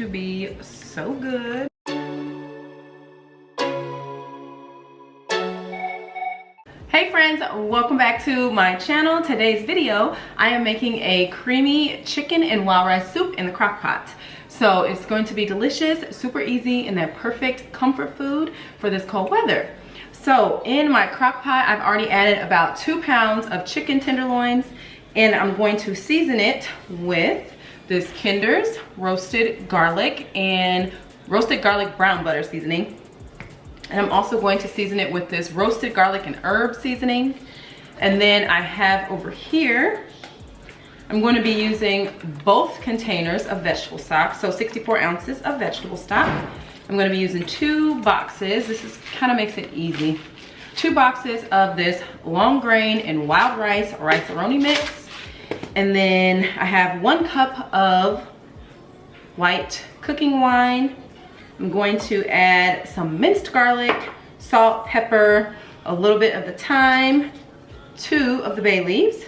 to be so good. Hey friends, welcome back to my channel. Today's video, I am making a creamy chicken and wild rice soup in the crock pot. So it's going to be delicious, super easy, and that perfect comfort food for this cold weather. So in my crock pot, I've already added about 2 pounds of chicken tenderloins, and I'm going to season it with this Kinder's roasted garlic and roasted garlic brown butter seasoning. And I'm also going to season it with this roasted garlic and herb seasoning. And then I have over here, I'm going to be using both containers of vegetable stock, so 64 ounces of vegetable stock. I'm going to be using 2 boxes. This is kind of makes it easy. 2 boxes of this long grain and wild rice rice-a-roni mix. And then I have 1 cup of white cooking wine. I'm going to add some minced garlic, salt, pepper, a little bit of the thyme, 2 of the bay leaves.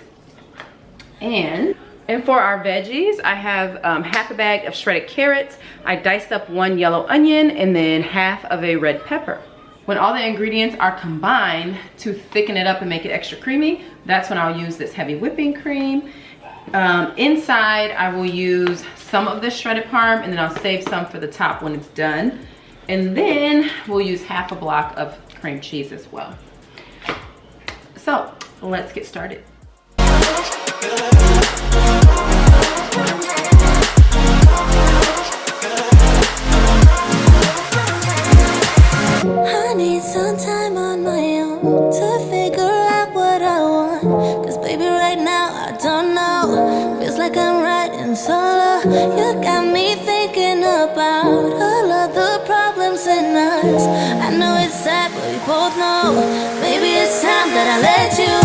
And for our veggies, I have half a bag of shredded carrots. I diced up 1 yellow onion and then half of a red pepper. When all the ingredients are combined to thicken it up and make it extra creamy, that's when I'll use this heavy whipping cream. Inside, I will use some of the shredded parm, and then I'll save some for the top when it's done. And then we'll use half a block of cream cheese as well. So let's get started. I need some time on my own to figure out what I want. Cause baby, right now I don't know. Feels like I'm riding solo. You got me thinking about all of the problems in us. I know it's sad, but we both know. Maybe it's time that I let you.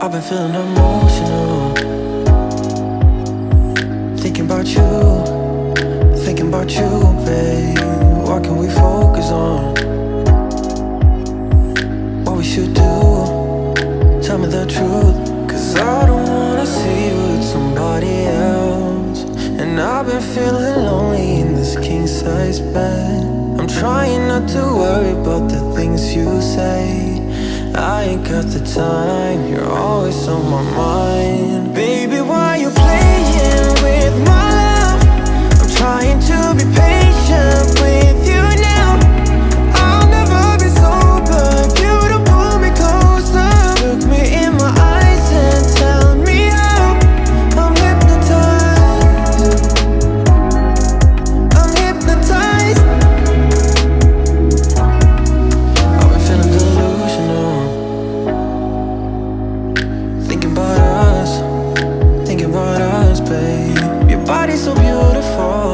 I've been feeling emotional, thinking about you, babe. What can we focus on? What we should do? Tell me the truth. Cause I don't wanna see you with somebody else. And I've been feeling lonely in this king-size bed. I'm trying not to worry about the things you say. I ain't got the time, you're always on my mind. Baby, why you playing with my love? I'm trying to be patient with you now. I'll never be sober if you don't pull me closer. Look me in my eyes and tell me how. I'm hypnotized. I'm hypnotized. I've been feeling delusional, thinking about us, babe. Your body's so beautiful.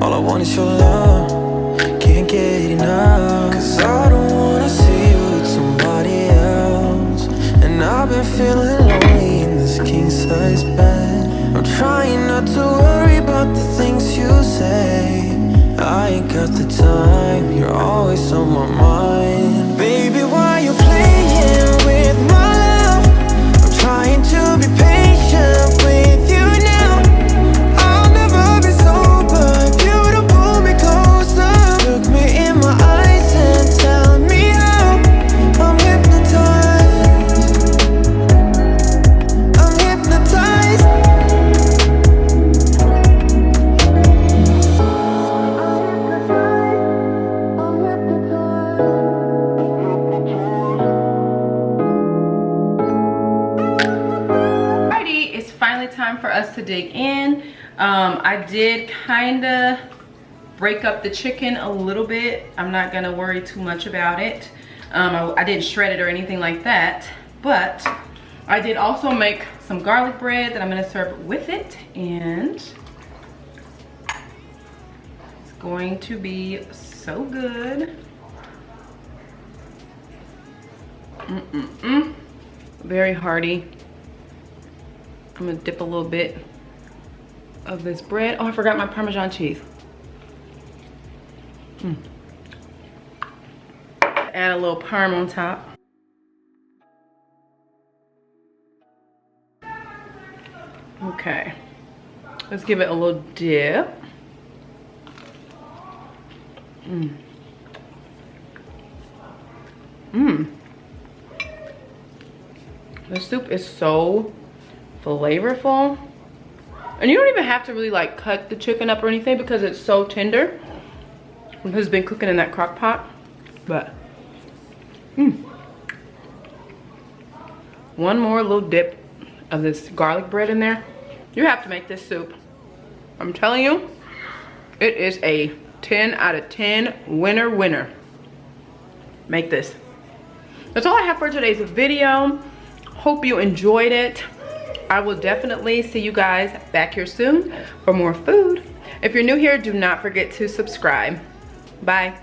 All I want is your love, can't get enough. Cause I don't wanna see you with somebody else. And I've been feeling lonely in this king-size bed. I'm trying not to worry about the things you say. I ain't got the time, you're always on my mind. Baby, why you playing with my love? I'm trying to be patient with you now. I'll never be sober if you don't pull me closer. Look me in my eyes and tell me how. I'm hypnotized. I'm hypnotized. I'm hypnotized. dig in. I did kind of break up the chicken a little bit. I'm not gonna worry too much about it. I didn't shred it or anything like that, but I did also make some garlic bread that I'm gonna serve with it, and it's going to be so good. Very hearty. I'm gonna dip a little bit of this bread. Oh, I forgot my Parmesan cheese. Add a little parm on top. Okay, let's give it a little dip. The soup is so flavorful. And you don't even have to really like cut the chicken up or anything because it's so tender. Because it's been cooking in that crock pot. But, one more little dip of this garlic bread in there. You have to make this soup. I'm telling you, it is a 10 out of 10 winner. Make this. That's all I have for today's video. Hope you enjoyed it. I will definitely see you guys back here soon for more food. If you're new here, do not forget to subscribe. Bye.